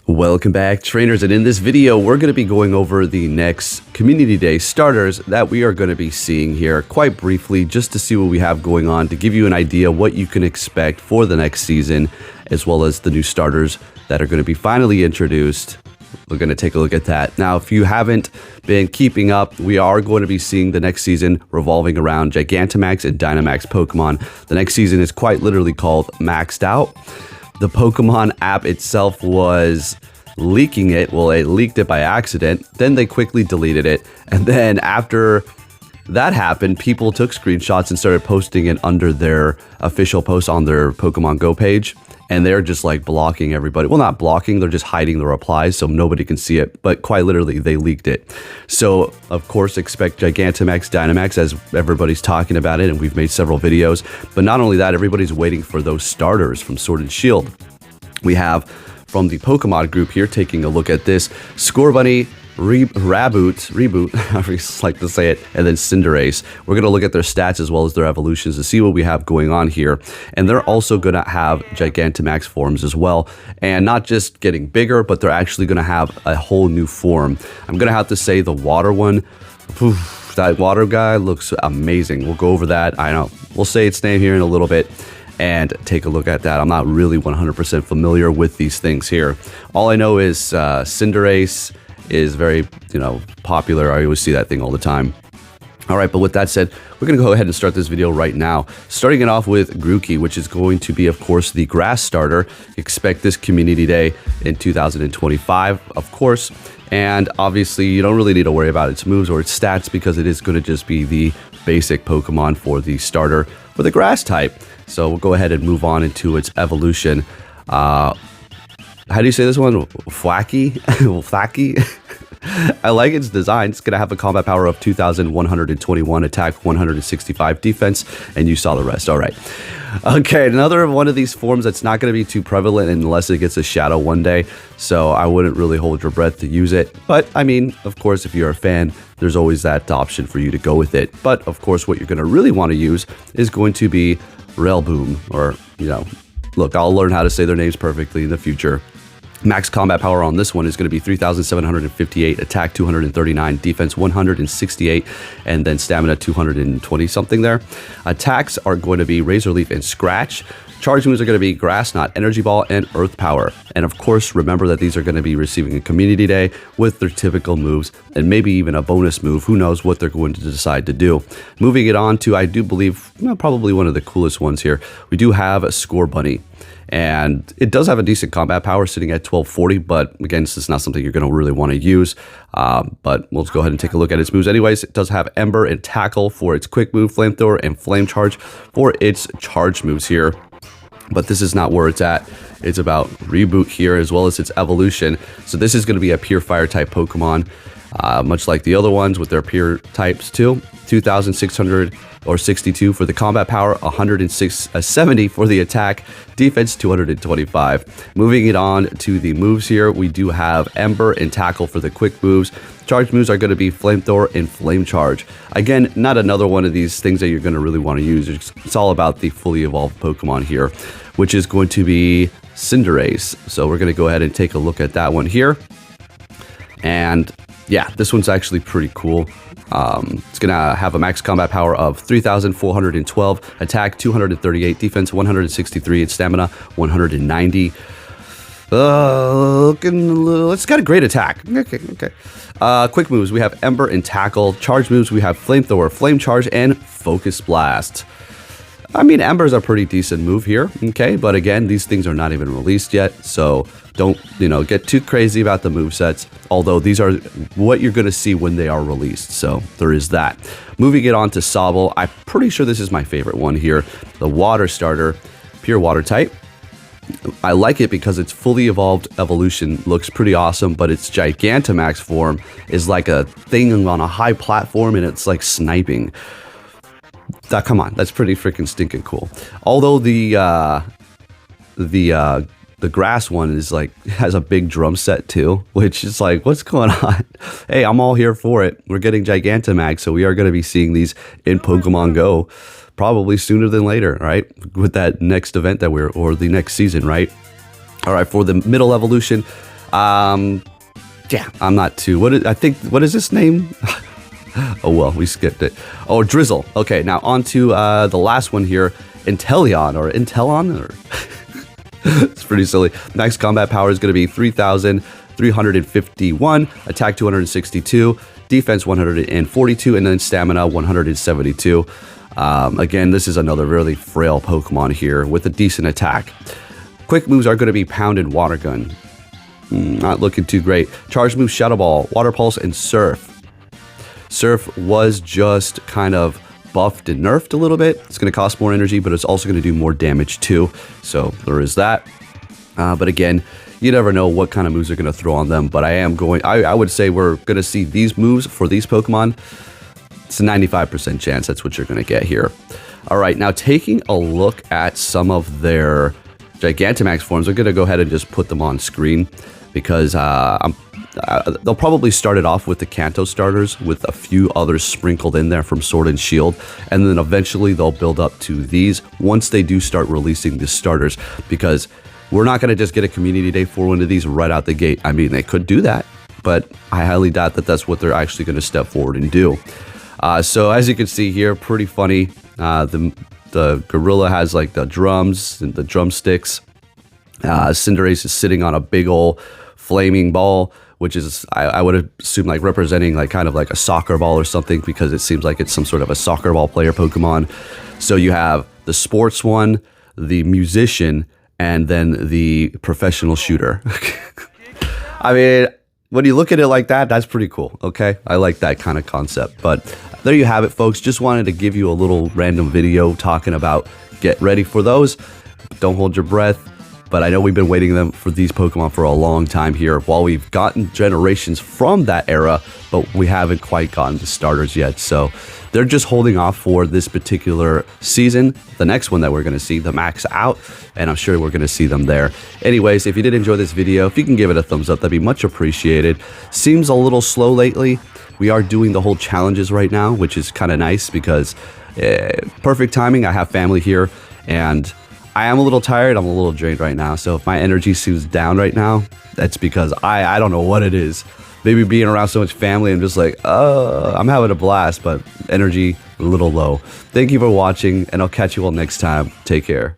Welcome back, trainers, and in this video we're going to be going over the next Community Day starters that we are going to be seeing here quite briefly, just to see what we have going on, to give you an idea what you can expect for the next season, as well as the new starters that are going to be finally introduced. We're going to take a look at that. Now, if you haven't been keeping up, we are going to be seeing the next season revolving around Gigantamax and Dynamax Pokemon. The next season is quite literally called Maxed Out. The Pokemon app itself was leaking it. Well, it leaked it by accident. Then they quickly deleted it. And then after that happened, people took screenshots and started posting it under their official post on their Pokemon Go page. And they're just like blocking everybody. Well, not blocking, they're just hiding the replies so nobody can see it. But quite literally, they leaked it. So, of course, expect Gigantamax, Dynamax, as everybody's talking about it. And we've made several videos. But not only that, everybody's waiting for those starters from Sword and Shield. We have from the Pokemon group here taking a look at this. Scorbunny, Reboot, however you like to say it, and then Cinderace. We're going to look at their stats as well as their evolutions to see what we have going on here. And they're also going to have Gigantamax forms as well. And not just getting bigger, but they're actually going to have a whole new form. I'm going to have to say the water one, that water guy looks amazing. We'll go over that. I know. We'll say its name here in a little bit and take a look at that. I'm not really 100% familiar with these things here. All I know is Cinderace is very, popular. I always see that thing all the time. All right, but with that said, we're going to go ahead and start this video right now. Starting it off with Grookey, which is going to be, of course, the grass starter. Expect this Community Day in 2025, of course. And obviously, you don't really need to worry about its moves or its stats because it is going to just be the basic Pokemon for the starter for the grass type. So we'll go ahead and move on into its evolution. How do you say this one? Flacky? Flacky? I like its design. It's going to have a combat power of 2,121, attack 165, defense, and you saw the rest. All right. Okay, another one of these forms that's not going to be too prevalent unless it gets a shadow one day, so I wouldn't really hold your breath to use it. But, I mean, of course, if you're a fan, there's always that option for you to go with it. But, of course, what you're going to really want to use is going to be Relboom, or, look, I'll learn how to say their names perfectly in the future. Max combat power on this one is going to be 3,758, attack 239, defense 168, and then stamina 220 something there. Attacks are going to be Razor Leaf and Scratch. Charge moves are going to be Grass Knot, Energy Ball, and Earth Power. And of course, remember that these are going to be receiving a Community Day with their typical moves and maybe even a bonus move. Who knows what they're going to decide to do. Moving it on to, I do believe, probably one of the coolest ones here. We do have a Scorbunny. And it does have a decent combat power sitting at 1240, but again, this is not something you're going to really want to use. But we'll go ahead and take a look at its moves anyways. It does have Ember and Tackle for its quick move, Flamethrower, and Flame Charge for its charge moves here. But this is not where it's at. It's about Reboot here as well as its evolution. So this is going to be a pure fire type Pokemon, much like the other ones with their pure types too. 2,662 for the combat power, 170 for the attack, defense 225. Moving it on to the moves here, we do have Ember and Tackle for the quick moves. Charge moves are going to be Flamethrower and Flame Charge. Again, not another one of these things that you're going to really want to use. It's all about the fully evolved Pokemon here, which is going to be Cinderace. So we're going to go ahead and take a look at that one here. And yeah, this one's actually pretty cool. It's going to have a max combat power of 3,412, attack 238, defense 163, and stamina 190. It's got a great attack. Okay. Quick moves, we have Ember and Tackle. Charge moves, we have Flamethrower, Flame Charge, and Focus Blast. I mean, Ember's a pretty decent move here, okay? But again, these things are not even released yet, so don't, get too crazy about the movesets. Although these are what you're going to see when they are released, so there is that. Moving it on to Sobble, I'm pretty sure this is my favorite one here. The Water Starter, pure water type. I like it because its fully evolved evolution looks pretty awesome, but its Gigantamax form is like a thing on a high platform and it's like sniping. Come on, that's pretty freaking stinking cool. Although the grass one is like has a big drum set too, which is like, what's going on? Hey, I'm all here for it. We're getting Gigantamax, so we are going to be seeing these in Pokemon Go probably sooner than later, right? With that next event that or the next season, right? All right, for the middle evolution, Yeah, I'm not too. What is this name? Oh well, we skipped it. Oh, Drizzle. Okay, now on to the last one here, Inteleon or Intellon. Or it's pretty silly. Max combat power is going to be 3,351, attack 262, defense 142, and then stamina 172. Again, this is another really frail Pokemon here with a decent attack. Quick moves are going to be Pound and Water Gun. Not looking too great. Charge moves, Shadow Ball, Water Pulse, and Surf. Surf was just kind of buffed and nerfed a little bit. It's going to cost more energy, but it's also going to do more damage too. So there is that. But again, you never know what kind of moves are going to throw on them. But I would say we're going to see these moves for these Pokemon. It's a 95% chance that's what you're going to get here. All right, now taking a look at some of their Gigantamax forms, I'm going to go ahead and just put them on screen because they'll probably start it off with the Kanto starters with a few others sprinkled in there from Sword and Shield, and then eventually they'll build up to these once they do start releasing the starters, because we're not going to just get a Community Day for one of these right out the gate. I mean, they could do that, but I highly doubt that that's what they're actually going to step forward and do. So as you can see here, pretty funny. The gorilla has like the drums and the drumsticks. Cinderace is sitting on a big ol' flaming ball, which is, I would assume, like representing like kind of like a soccer ball or something, because it seems like it's some sort of a soccer ball player Pokemon. So you have the sports one, the musician, and then the professional shooter. I mean, when you look at it like that, that's pretty cool. Okay, I like that kind of concept. But there you have it, folks. Just wanted to give you a little random video talking about get ready for those. Don't hold your breath. But I know we've been waiting for these Pokemon for a long time here. While we've gotten generations from that era, but we haven't quite gotten the starters yet. So they're just holding off for this particular season. The next one that we're going to see, the Max Out, and I'm sure we're going to see them there. Anyways, if you did enjoy this video, if you can give it a thumbs up, that'd be much appreciated. Seems a little slow lately. We are doing the whole challenges right now, which is kind of nice because perfect timing. I have family here, and I am a little tired. I'm a little drained right now. So if my energy seems down right now, that's because I don't know what it is. Maybe being around so much family, I'm just like, I'm having a blast, but energy a little low. Thank you for watching, and I'll catch you all next time. Take care.